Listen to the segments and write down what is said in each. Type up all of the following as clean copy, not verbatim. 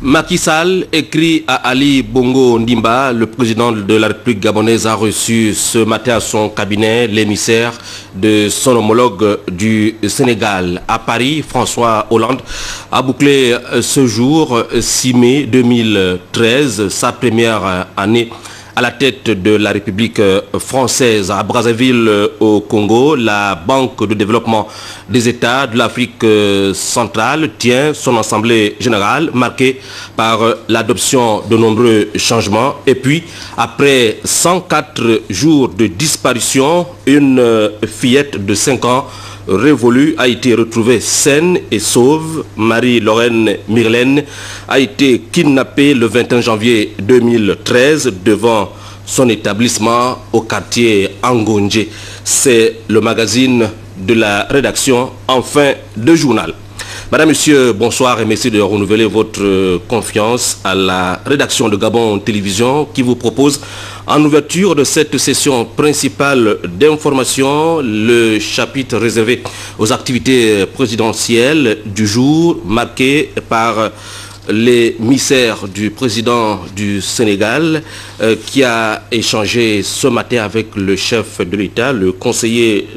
Macky Sall écrit à Ali Bongo Ondimba, le président de la République gabonaise a reçu ce matin à son cabinet l'émissaire de son homologue du Sénégal. À Paris, François Hollande a bouclé ce jour 6 mai 2013, sa première année à la tête de la République française. À Brazzaville, au Congo, la Banque de développement des États de l'Afrique centrale tient son assemblée générale marquée par l'adoption de nombreux changements. Et puis, après 104 jours de disparition, une fillette de 5 ans révolue a été retrouvée saine et sauve. Marie-Lorraine Myrlène a été kidnappée le 21 janvier 2013 devant son établissement au quartier Angonje. C'est le magazine de la rédaction en fin de journal. Madame, Monsieur, bonsoir et merci de renouveler votre confiance à la rédaction de Gabon Télévision qui vous propose en ouverture de cette session principale d'information le chapitre réservé aux activités présidentielles du jour marqué par l'émissaire du président du Sénégal qui a échangé ce matin avec le chef de l'État, le conseiller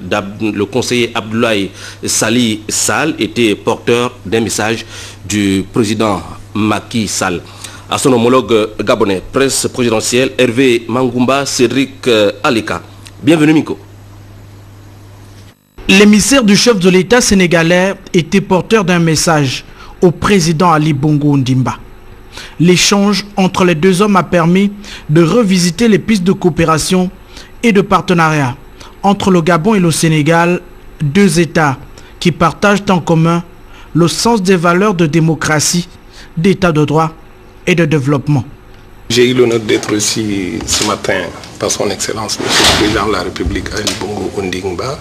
Abdoulaye Sali Sall était porteur d'un message du président Macky Sall. À son homologue gabonais, presse présidentielle, Hervé Mangumba, Cédric Aleka. Bienvenue Miko. L'émissaire du chef de l'État sénégalais était porteur d'un message au président Ali Bongo Ondimba. L'échange entre les deux hommes a permis de revisiter les pistes de coopération et de partenariat entre le Gabon et le Sénégal, deux États qui partagent en commun le sens des valeurs de démocratie, d'état de droit et de développement. J'ai eu l'honneur d'être ici ce matin par son Excellence, M. le Président de la République Ali Bongo Ondimba,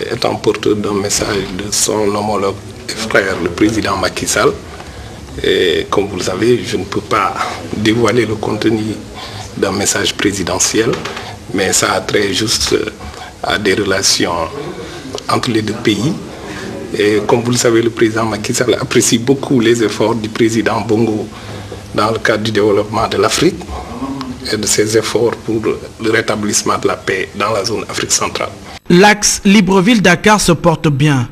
étant porteur d'un message de son homologue et frère, le président Macky Sall. Et comme vous le savez, je ne peux pas dévoiler le contenu d'un message présidentiel, mais ça a trait juste à des relations entre les deux pays. Et comme vous le savez, le président Macky Sall apprécie beaucoup les efforts du président Bongo dans le cadre du développement de l'Afrique et de ses efforts pour le rétablissement de la paix dans la zone Afrique centrale. L'axe Libreville-Dakar se porte bien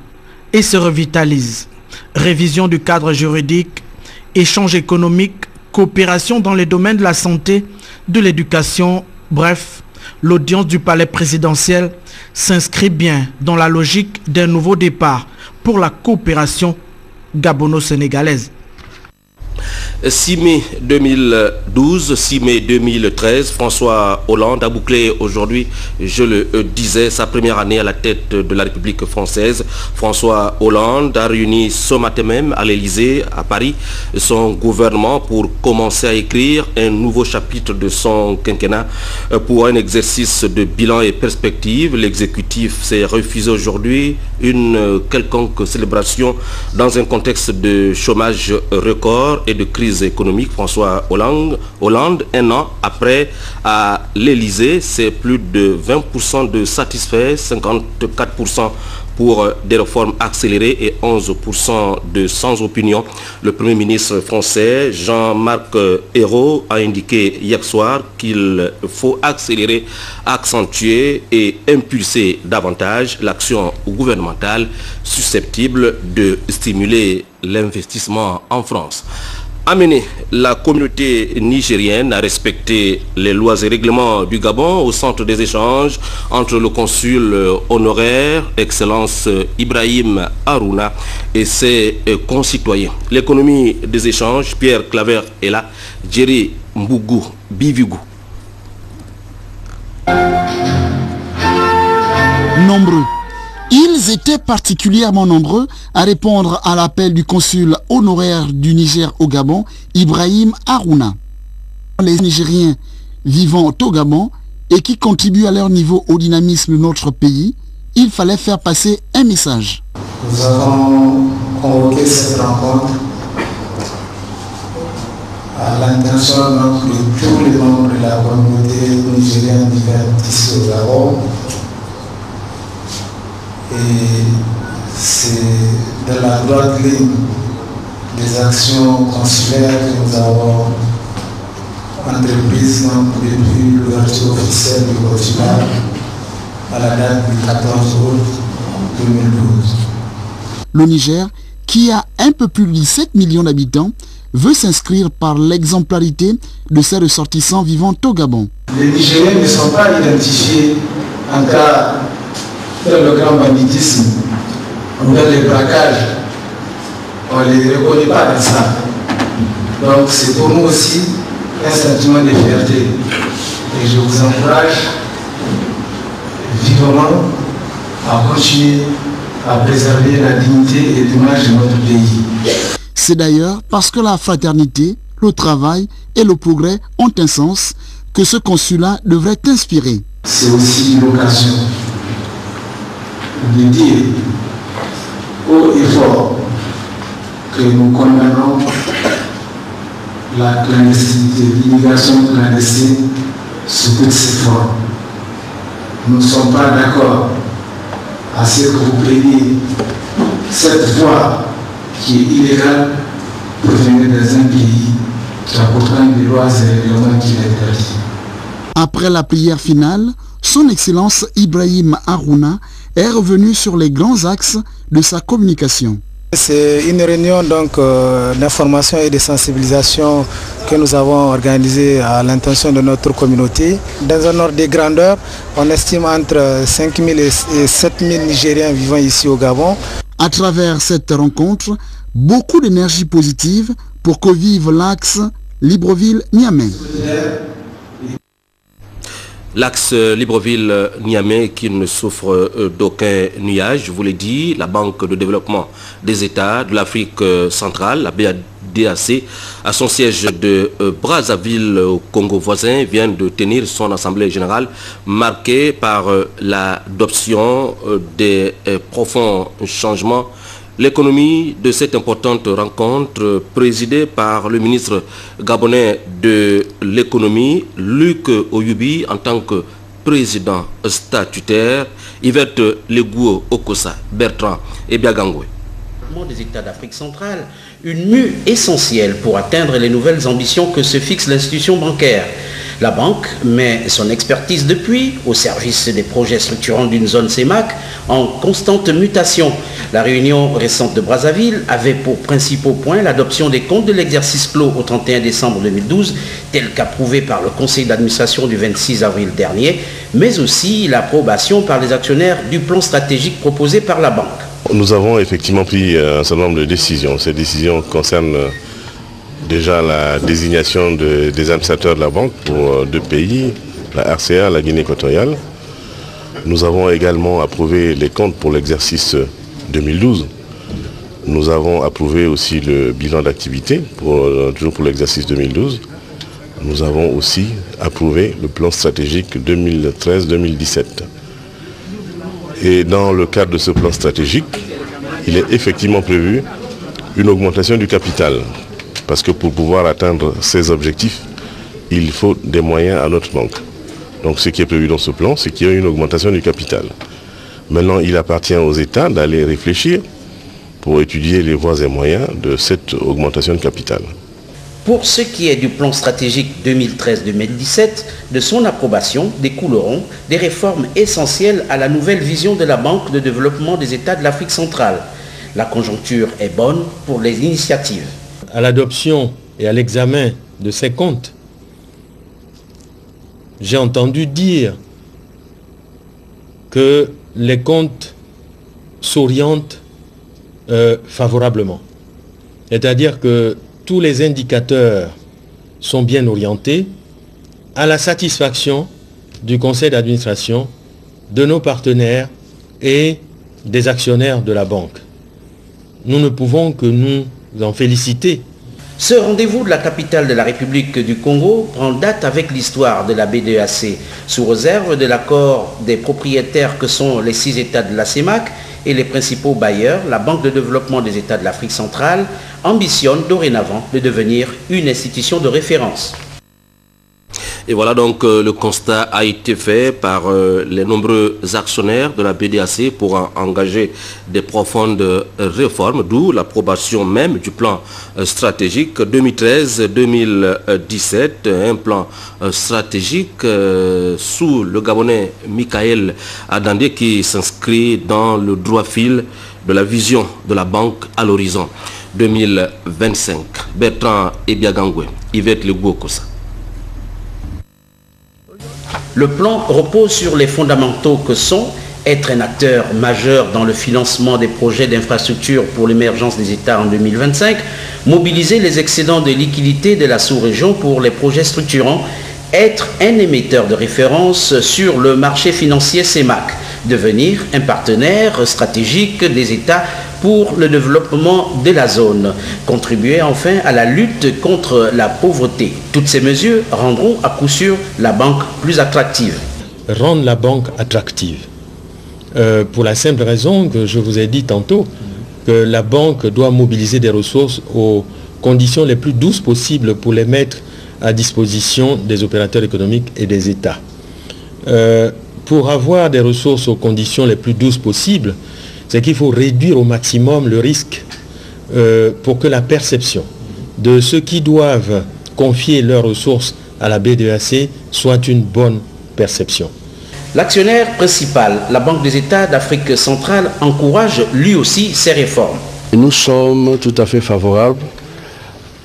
et se revitalise. Révision du cadre juridique, échange économique, coopération dans les domaines de la santé, de l'éducation, bref, l'audience du palais présidentiel s'inscrit bien dans la logique d'un nouveau départ pour la coopération gabono-sénégalaise. 6 mai 2012, 6 mai 2013, François Hollande a bouclé aujourd'hui, je le disais, sa première année à la tête de la République française. François Hollande a réuni ce matin même à l'Élysée, à Paris, son gouvernement pour commencer à écrire un nouveau chapitre de son quinquennat pour un exercice de bilan et perspective. L'exécutif s'est refusé aujourd'hui une quelconque célébration dans un contexte de chômage record et de crise économique. François Hollande, un an après, à l'Élysée, c'est plus de 20% de satisfaits, 54% pour des réformes accélérées et 11% de sans opinion. Le Premier ministre français, Jean-Marc Ayrault, a indiqué hier soir qu'il faut accélérer, accentuer et impulser davantage l'action gouvernementale susceptible de stimuler l'investissement en France. Amener la communauté nigérienne à respecter les lois et règlements du Gabon au centre des échanges entre le consul honoraire, Excellence Ibrahim Harouna, et ses concitoyens. L'économie des échanges, Pierre Claver est là, Jerry Mbougou Bivigou. Nombreux. Ils étaient particulièrement nombreux à répondre à l'appel du consul honoraire du Niger au Gabon, Ibrahim Harouna. Les Nigériens vivant au Gabon et qui contribuent à leur niveau au dynamisme de notre pays, il fallait faire passer un message. Nous avons convoqué cette rencontre à l'intention de tous les membres de la communauté nigérienne vivant ici au Gabon. Et c'est dans la droite ligne les actions consulaires que nous avons entreprises depuis l'ouverture officielle du consulat à la date du 14 août 2012. Le Niger, qui a un peu plus de 17 millions d'habitants, veut s'inscrire par l'exemplarité de ses ressortissants vivant au Gabon. Les Nigériens ne sont pas identifiés en cas de le grand banditisme ou dans les braquages. On ne les reconnaît pas dans ça. Donc c'est pour nous aussi un sentiment de fierté. Et je vous encourage vivement à continuer à préserver la dignité et l'image de notre pays. C'est d'ailleurs parce que la fraternité, le travail et le progrès ont un sens que ce consulat devrait inspirer. C'est aussi l'occasion de dire haut et fort que nous condamnons la clandestinité, l'immigration clandestine sous toutes ses formes. Nous ne sommes pas d'accord à ce que vous preniez cette voie qui est illégale pour venir dans un pays qui a pourtant des lois et règlements qui l'interdisent. Après la prière finale, son Excellence Ibrahim Harouna est revenu sur les grands axes de sa communication. C'est une réunion d'information et de sensibilisation que nous avons organisée à l'intention de notre communauté. Dans un ordre de grandeur, on estime entre 5 000 et 7 000 Nigériens vivant ici au Gabon. À travers cette rencontre, beaucoup d'énergie positive pour que vive l'axe Libreville-Niamey. L'axe Libreville-Niamey qui ne souffre d'aucun nuage, je vous l'ai dit, la Banque de développement des États de l'Afrique centrale, la BADAC, à son siège de Brazzaville au Congo voisin, vient de tenir son assemblée générale marquée par l'adoption des profonds changements. L'économie de cette importante rencontre, présidée par le ministre gabonais de l'économie, Luc Oyubi, en tant que président statutaire, Yvette Legouo Okosa, Bertrand et Biagangwe. Des États d'Afrique centrale, une mue essentielle pour atteindre les nouvelles ambitions que se fixe l'institution bancaire. La banque met son expertise depuis au service des projets structurants d'une zone CEMAC en constante mutation. La réunion récente de Brazzaville avait pour principaux points l'adoption des comptes de l'exercice clos au 31 décembre 2012, tel qu'approuvé par le conseil d'administration du 26 avril dernier, mais aussi l'approbation par les actionnaires du plan stratégique proposé par la banque. Nous avons effectivement pris un certain nombre de décisions. Ces décisions concernent déjà la désignation des administrateurs de la banque pour 2 pays, la RCA, la Guinée équatoriale. Nous avons également approuvé les comptes pour l'exercice 2012. Nous avons approuvé aussi le bilan d'activité, toujours pour l'exercice 2012. Nous avons aussi approuvé le plan stratégique 2013-2017. Et dans le cadre de ce plan stratégique, il est effectivement prévu une augmentation du capital. Parce que pour pouvoir atteindre ces objectifs, il faut des moyens à notre banque. Donc ce qui est prévu dans ce plan, c'est qu'il y a une augmentation du capital. Maintenant, il appartient aux États d'aller réfléchir pour étudier les voies et moyens de cette augmentation de capital. Pour ce qui est du plan stratégique 2013-2017, de son approbation découleront des réformes essentielles à la nouvelle vision de la Banque de développement des États de l'Afrique centrale. La conjoncture est bonne pour les initiatives. À l'adoption et à l'examen de ces comptes, j'ai entendu dire que les comptes s'orientent favorablement. C'est-à-dire que tous les indicateurs sont bien orientés à la satisfaction du conseil d'administration, de nos partenaires et des actionnaires de la banque. Nous ne pouvons que nous en féliciter. Ce rendez-vous de la capitale de la République du Congo prend date avec l'histoire de la BDAC, sous réserve de l'accord des propriétaires que sont les 6 États de la CEMAC et les principaux bailleurs. La Banque de développement des États de l'Afrique centrale ambitionne dorénavant de devenir une institution de référence. Et voilà donc le constat a été fait par les nombreux actionnaires de la BDAC pour engager des profondes réformes, d'où l'approbation même du plan stratégique 2013-2017, un plan stratégique sous le Gabonais Michael Adandé qui s'inscrit dans le droit fil de la vision de la banque à l'horizon 2025. Bertrand Ebiagangwe, Yvette Legouokosa. Le plan repose sur les fondamentaux que sont être un acteur majeur dans le financement des projets d'infrastructure pour l'émergence des États en 2025, mobiliser les excédents de liquidité de la sous-région pour les projets structurants, être un émetteur de référence sur le marché financier CEMAC, devenir un partenaire stratégique des États pour le développement de la zone, contribuer enfin à la lutte contre la pauvreté. Toutes ces mesures rendront à coup sûr la banque plus attractive. Rendre la banque attractive. Pour la simple raison que je vous ai dit tantôt, que la banque doit mobiliser des ressources aux conditions les plus douces possibles pour les mettre à disposition des opérateurs économiques et des États. Pour avoir des ressources aux conditions les plus douces possibles, c'est qu'il faut réduire au maximum le risque pour que la perception de ceux qui doivent confier leurs ressources à la BDAC soit une bonne perception. L'actionnaire principal, la Banque des États d'Afrique centrale, encourage lui aussi ces réformes. Nous sommes tout à fait favorables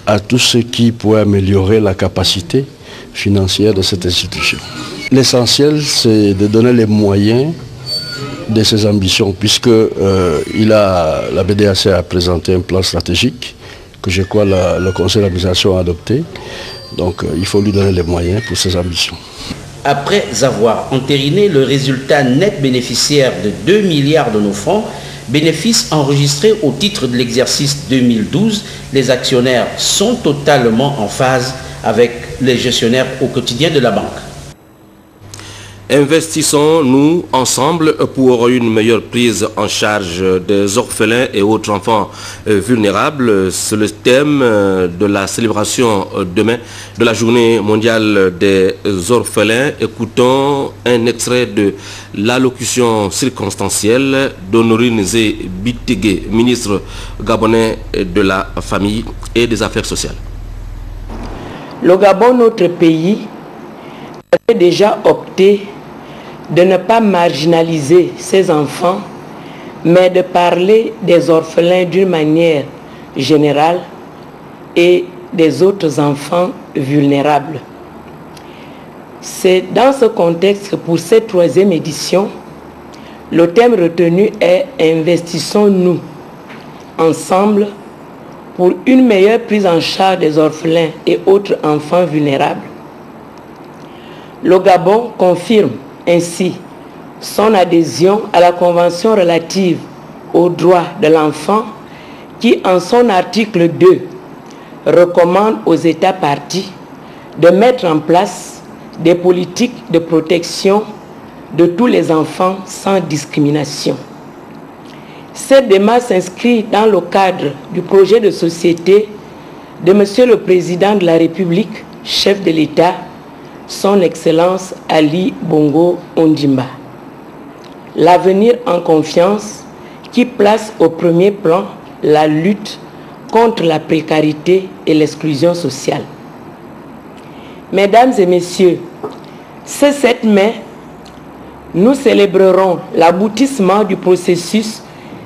à tout ce qui pourrait améliorer la capacité financière de cette institution. L'essentiel, c'est de donner les moyens de ses ambitions, puisque la BDAC a présenté un plan stratégique que je crois le conseil d'administration a adopté. Donc il faut lui donner les moyens pour ses ambitions. Après avoir entériné le résultat net bénéficiaire de 2 milliards de nos francs, bénéfices enregistrés au titre de l'exercice 2012, les actionnaires sont totalement en phase avec les gestionnaires au quotidien de la banque. Investissons-nous ensemble pour une meilleure prise en charge des orphelins et autres enfants vulnérables. C'est le thème de la célébration demain de la journée mondiale des orphelins. Écoutons un extrait de l'allocution circonstancielle d'Honorine Zé Bitégué, ministre gabonais de la Famille et des Affaires sociales. Le Gabon, notre pays, avait déjà opté de ne pas marginaliser ses enfants, mais de parler des orphelins d'une manière générale et des autres enfants vulnérables. C'est dans ce contexte que pour cette 3e édition, le thème retenu est « Investissons-nous ensemble pour une meilleure prise en charge des orphelins et autres enfants vulnérables ». Le Gabon confirme ainsi son adhésion à la Convention relative aux droits de l'enfant qui, en son article 2, recommande aux États parties de mettre en place des politiques de protection de tous les enfants sans discrimination. Cette démarche s'inscrit dans le cadre du projet de société de Monsieur le Président de la République, chef de l'État, Son Excellence Ali Bongo Ondimba. L'avenir en confiance qui place au premier plan la lutte contre la précarité et l'exclusion sociale. Mesdames et messieurs, ce 7 mai, nous célébrerons l'aboutissement du processus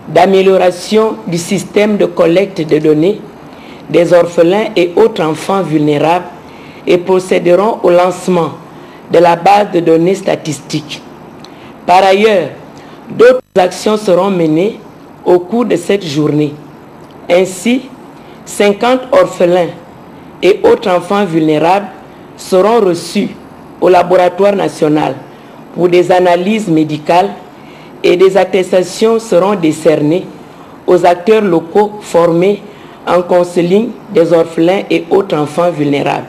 d'amélioration du système de collecte de données des orphelins et autres enfants vulnérables et procéderont au lancement de la base de données statistiques. Par ailleurs, d'autres actions seront menées au cours de cette journée. Ainsi, 50 orphelins et autres enfants vulnérables seront reçus au laboratoire national pour des analyses médicales et des attestations seront décernées aux acteurs locaux formés en counseling des orphelins et autres enfants vulnérables.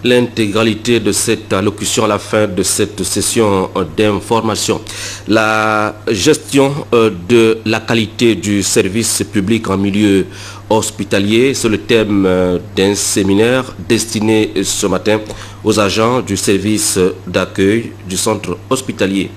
l'intégralité de cette allocution à la fin de cette session d'information. La gestion de la qualité du service public en milieu hospitalier, c'est le thème d'un séminaire destiné ce matin aux agents du service d'accueil du centre hospitalier